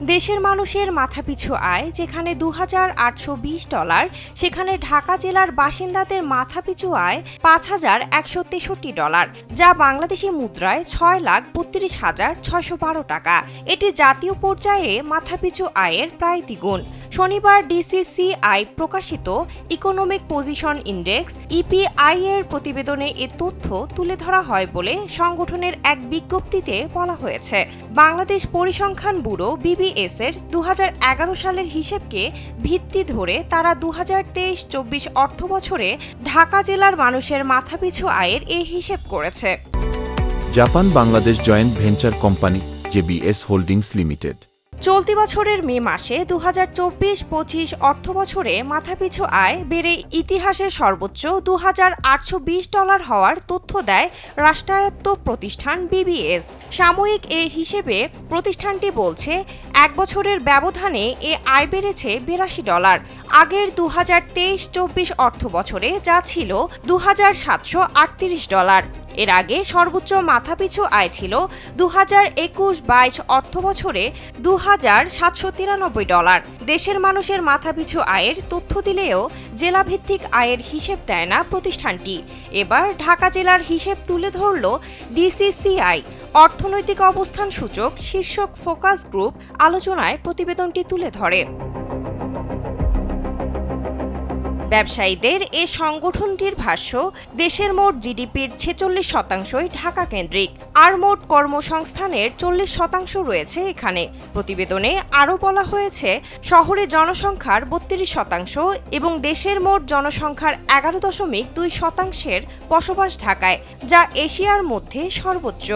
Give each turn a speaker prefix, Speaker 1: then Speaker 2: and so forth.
Speaker 1: দেশের মানুষের মাথাপিছু আয় যেখানে $২,৮২০, সেখানে ঢাকা জেলার বাসিন্দাদের মাথাপিছু আয় $৫,১৬৩, যা বাংলাদেশি মুদ্রায় $৬,৩২,৬১২ টাকা। এটি জাতীয় পর্যায়ে মাথাপিছু আয়ের প্রায় দ্বিগুণ। শনিবার ডিসিসিআই প্রকাশিত ইকোনমিক পজিশন ইন্ডেক্স ইপিআই এর প্রতিবেদনে এ তথ্য তুলে ধরা হয় বলে সংগঠনের এক বিজ্ঞপ্তিতে বলা হয়েছে। বাংলাদেশ পরিসংখ্যান ব্যুরো বিবিএস এর ২০১১ সালের হিসেবকে ভিত্তি ধরে তারা ২০২৩-২৪ অর্থবছরে ঢাকা জেলার মানুষের মাথাপিছু আয়ের এই হিসেব করেছে।
Speaker 2: Japan Bangladesh joint venture company JBS holdings limited
Speaker 1: চলতি বছরের মে মাসে ২০২৪-২৫ অর্থবছরে মাথাপিছু আয় বেড়ে ইতিহাসের সর্বোচ্চ $২,৮২০ হওয়ার তথ্য দেয় রাষ্ট্রায়ত্ত প্রতিষ্ঠান বিবিএস। সাময়িক এ হিসেবে প্রতিষ্ঠানটি বলছে, এক বছরের ব্যবধানে এ আয় বেড়েছে $৮২। আগের ২০২৩-২৪ অর্থবছরে যা ছিল $২,৭৩৮। এর আগে সর্বোচ্চ মাথাপিছু আয় ছিল ২০২১-২২ অর্থবছরে $২,৭৯৩। দেশের মানুষের মাথাপিছু আয়ের তথ্য দিলেও জেলাভিত্তিক আয়ের হিসেব দেয় না প্রতিষ্ঠানটি। এবার ঢাকা জেলার হিসেব তুলে ধরল ডিসিসিআই। অর্থনৈতিক অবস্থান সূচক শীর্ষক ফোকাস গ্রুপ আলোচনায় প্রতিবেদনটি তুলে ধরে। ব্যবসায়ীদের এ সংগঠনটির ভাষ্য, দেশের মোট জিডিপির ৪৬% ঢাকা কেন্দ্রিক, আর মোট কর্মসংস্থানের 40% রয়েছে এখানে। প্রতিবেদনে আরও বলা হয়েছে, শহরে জনসংখ্যার ৩২% এবং দেশের মোট জনসংখ্যার ১১.২% বসবাস ঢাকায়, যা এশিয়ার মধ্যে সর্বোচ্চ।